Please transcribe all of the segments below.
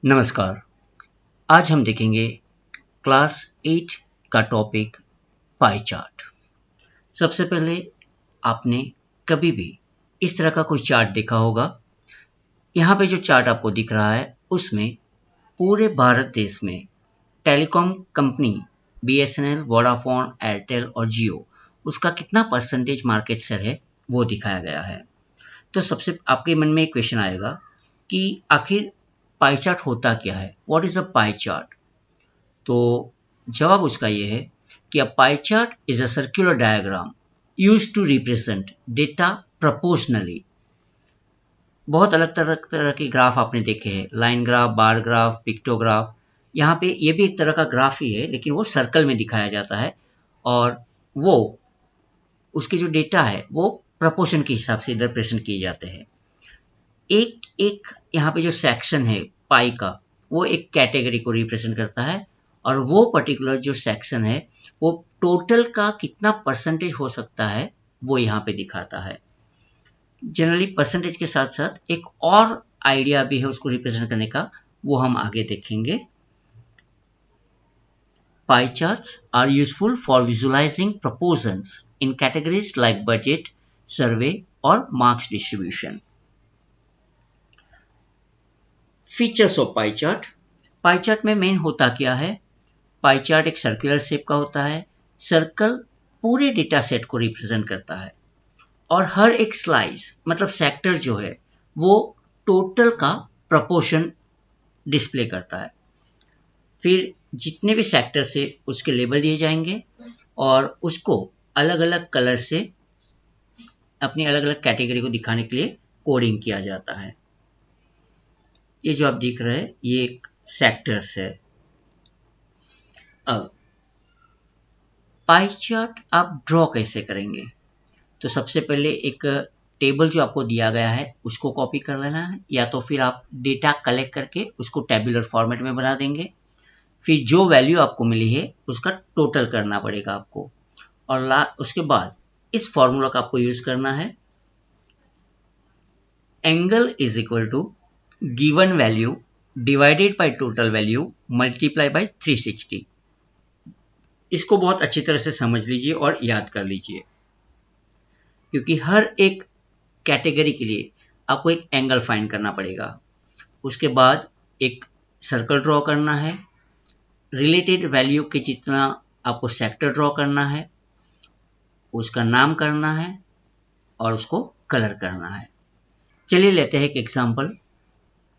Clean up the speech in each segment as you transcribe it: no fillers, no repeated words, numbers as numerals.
नमस्कार। आज हम देखेंगे क्लास 8 का टॉपिक पाई चार्ट। सबसे पहले आपने कभी भी इस तरह का कोई चार्ट देखा होगा। यहाँ पे जो चार्ट आपको दिख रहा है उसमें पूरे भारत देश में telecom company BSNL, Vodafone, Airtel और जियो उसका कितना परसेंटेज मार्केट शेयर है वो दिखाया गया है। तो सबसे आपके मन में एक क्वेश्चन आएगा कि आखिर पाई चार्ट होता क्या है? What is a pie chart? तो जवाब उसका ये है कि a pie chart is a circular diagram used to represent data proportionally. बहुत अलग तरह तरह के ग्राफ आपने देखे हैं, line graph, bar graph, pictograph. यहाँ पे ये भी एक तरह का ग्राफ ही है, लेकिन वो सर्कल में दिखाया जाता है और वो उसके जो डेटा है वो प्रपोर्शन के हिसाब से इधर प्रेजेंट किए जाते हैं। एक एक यहाँ पे जो सेक्शन है पाई का, वो एक कैटेगरी को रिप्रेजेंट करता है और वो पर्टिकुलर जो सेक्शन है वो टोटल का कितना परसेंटेज हो सकता है वो यहाँ पे दिखाता है। जनरली परसेंटेज के साथ साथ एक और आइडिया भी है उसको रिप्रेजेंट करने का, वो हम आगे देखेंगे। Pie charts are useful for visualizing proportions in categories like budget, survey और marks distribution. Features of pie chart. Pie chart में मेन होता क्या है? पाई चार्ट एक सर्कुलर शेप का होता है। सर्कल पूरे डेटा सेट को रिप्रेजेंट करता है और हर एक स्लाइस मतलब सेक्टर जो है वो टोटल का प्रपोर्शन डिस्प्ले करता है। फिर जितने भी सेक्टर से उसके लेबल दिए जाएंगे और उसको अलग अलग कलर से अपनी अलग अलग कैटेगरी को दिखाने के लिए कोडिंग किया जाता है। ये जो आप देख रहे हैं ये एक सेक्टर्स है। अब पाई चार्ट आप ड्रॉ कैसे करेंगे? तो सबसे पहले एक टेबल जो आपको दिया गया है उसको कॉपी कर लेना है, या तो फिर आप डेटा कलेक्ट करके उसको टेबुलर फॉर्मेट में बना देंगे। फिर जो वैल्यू आपको मिली है उसका टोटल करना पड़ेगा आपको और उसके बाद इस फॉर्मूला का आपको यूज करना है। Angle is equal to given value divided by total value multiply by 360। इसको बहुत अच्छी तरह से समझ लीजिए और याद कर लीजिए, क्योंकि हर एक कैटेगरी के लिए आपको एक एंगल फाइंड करना पड़ेगा। उसके बाद एक सर्कल ड्रॉ करना है, रिलेटेड वैल्यू के जितना आपको सेक्टर ड्रॉ करना है, उसका नाम करना है और उसको कलर करना है। चलिए लेते हैं एक एग्जांपल।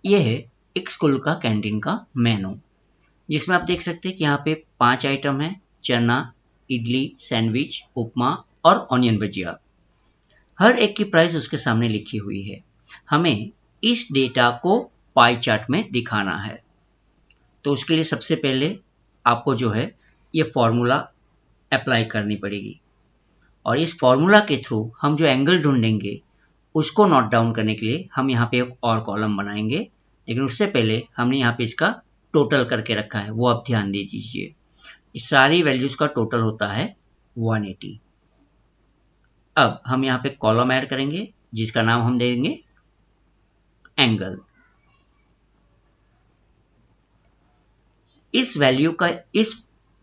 ये है एक स्कूल का कैंटीन का मेनू, जिसमें आप देख सकते हैं कि यहाँ पे 5 आइटम है: चना, इडली, सैंडविच, उपमा और ऑनियन भजिया। हर एक की प्राइस उसके सामने लिखी हुई है। हमें इस डेटा को पाई चार्ट में दिखाना है। तो उसके लिए सबसे पहले आपको जो है ये फॉर्मूला अप्लाई करनी पड़ेगी और इस फॉर्मूला के थ्रू हम जो एंगल ढूंढेंगे उसको नोट डाउन करने के लिए हम यहाँ पे एक और कॉलम बनाएंगे। लेकिन उससे पहले हमने यहाँ पे इसका टोटल करके रखा है, वो आप ध्यान दे दीजिए। इस सारी वैल्यूज का टोटल होता है 180। अब हम यहाँ पे कॉलम ऐड करेंगे जिसका नाम हम देंगे एंगल। इस वैल्यू का, इस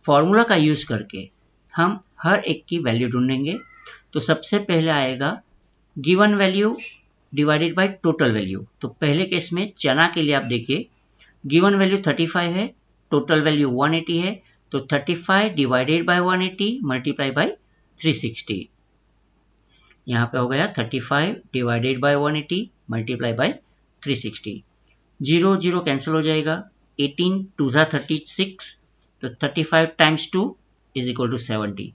फॉर्मूला का यूज करके हम हर एक की वैल्यू ढूंढेंगे। तो सबसे पहले आएगा given value divided by total value. तो पहले केस में चना के लिए आप देखिए गिवन वैल्यू 35 है, टोटल वैल्यू 180 है, तो 35 डिवाइडेड बाय 180 मल्टीप्लाई बाय 360। यहाँ पे हो गया 35 divided by 180 multiply by 360। 0 0 cancel हो जाएगा। 18 2 36, तो 35 टाइम्स 2 इज इक्वल टू 70।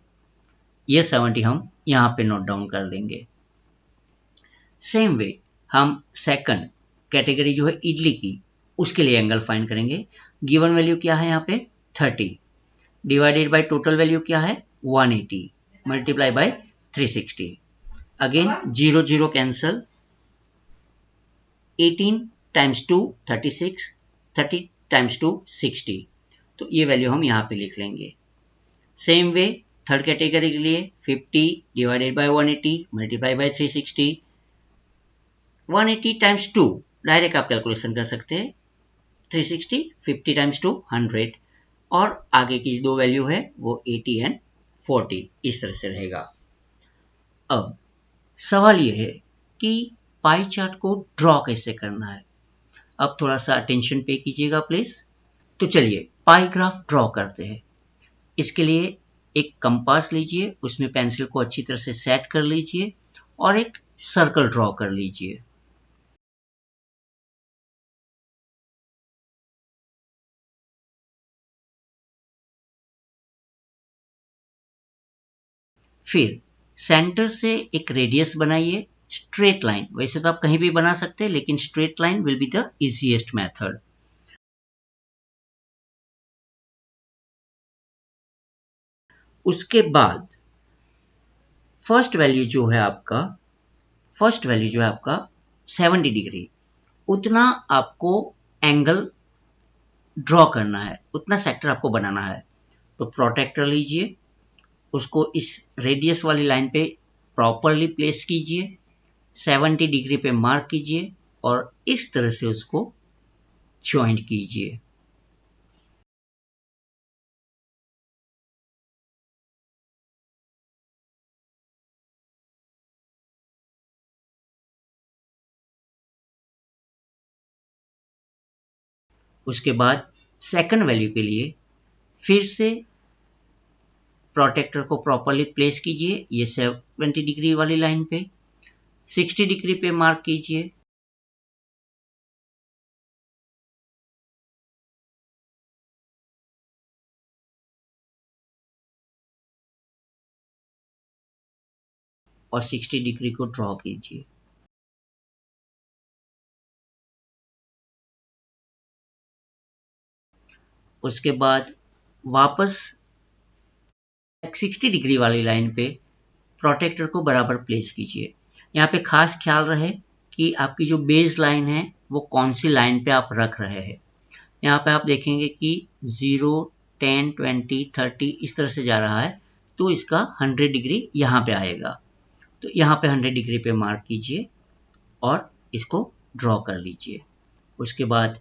ये 70 हम यहाँ पे नोट डाउन कर लेंगे। सेम वे हम सेकंड कैटेगरी जो है इडली की, उसके लिए एंगल फाइंड करेंगे। गिवन वैल्यू क्या है यहाँ पे 30, डिवाइडेड बाय टोटल वैल्यू क्या है 180 multiply by 360। Again 0 0 cancel. 18 times 2 36, 30 times 2 60। तो ये वैल्यू हम यहाँ पे लिख लेंगे। सेम वे थर्ड कैटेगरी के लिए 50 divided by 180 multiply by 360। 180 times 2 direct आप कैलकुलेशन कर सकते हैं, 360, 50 टाइम्स 2 100, और आगे की दो वैल्यू है वो 80 एंड 40, इस तरह से रहेगा। अब सवाल यह है कि पाई चार्ट को ड्रॉ कैसे करना है। अब थोड़ा सा अटेंशन पे कीजिएगा प्लीज। तो चलिए पाई ग्राफ ड्रॉ करते हैं। इसके लिए एक कंपास लीजिए, उसमें पेंसिल को अच्छी तरह से सेट कर लीजिए और एक सर्कल ड्रॉ कर लीजिए। फिर सेंटर से एक रेडियस बनाइए, स्ट्रेट लाइन। वैसे तो आप कहीं भी बना सकते हैं, लेकिन straight line will be the easiest method. उसके बाद फर्स्ट वैल्यू जो है आपका 70 डिग्री, उतना आपको एंगल ड्रॉ करना है, उतना सेक्टर आपको बनाना है। तो प्रोटेक्टर लीजिए, उसको इस रेडियस वाली लाइन पे प्रॉपरली प्लेस कीजिए, 70 डिग्री पे मार्क कीजिए और इस तरह से उसको ज्वाइंट कीजिए। उसके बाद सेकंड वैल्यू के लिए फिर से प्रोटेक्टर को प्रॉपरली प्लेस कीजिए, ये 70 डिग्री वाली लाइन पे 60 डिग्री पे मार्क कीजिए। और 60 डिग्री को ड्रॉ कीजिए। उसके बाद वापस 60 डिग्री वाली लाइन पे प्रोटेक्टर को बराबर प्लेस कीजिए। यहाँ पे खास ख्याल रहे कि आपकी जो बेस लाइन है वो कौन सी लाइन पे आप रख रहे हैं। यहाँ पे आप देखेंगे कि 0, 10, 20, 30 इस तरह से जा रहा है, तो इसका 100 डिग्री यहाँ पे आएगा। तो यहाँ पे 100 डिग्री पे मार्क कीजिए और इसको ड्रॉ कर लीजिए। उसके बाद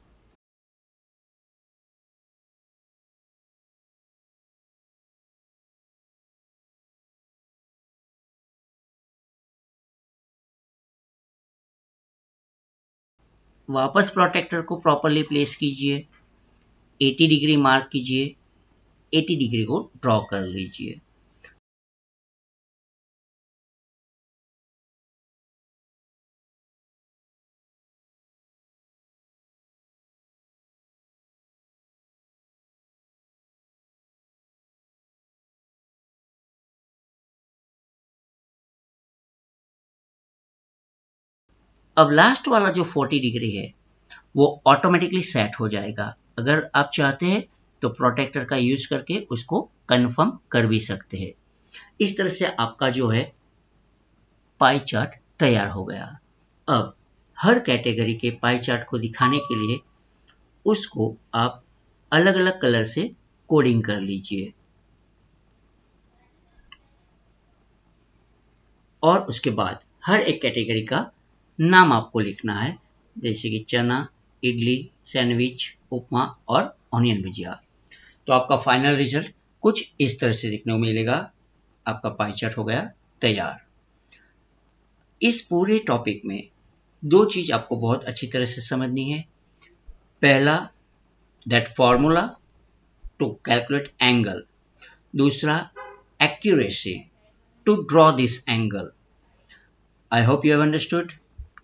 वापस प्रोटेक्टर को प्रॉपरली प्लेस कीजिए, 80 डिग्री मार्क कीजिए, 80 डिग्री को ड्रॉ कर लीजिए। अब लास्ट वाला जो 40 डिग्री है वो ऑटोमेटिकली सेट हो जाएगा। अगर आप चाहते हैं तो प्रोटेक्टर का यूज करके उसको कंफर्म कर भी सकते हैं। इस तरह से आपका जो है पाई चार्ट तैयार हो गया। अब हर कैटेगरी के पाई चार्ट को दिखाने के लिए उसको आप अलग अलग कलर से कोडिंग कर लीजिए और उसके बाद हर एक कैटेगरी का नाम आपको लिखना है, जैसे कि चना, इडली, सैंडविच, उपमा और ऑनियन भुजिया। तो आपका फाइनल रिजल्ट कुछ इस तरह से दिखने को मिलेगा। आपका पाई चार्ट हो गया तैयार। इस पूरे टॉपिक में दो चीज आपको बहुत अच्छी तरह से समझनी है। पहला, that formula to calculate angle. दूसरा, accuracy to draw this angle. I hope you have understood.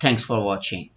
Thanks for watching.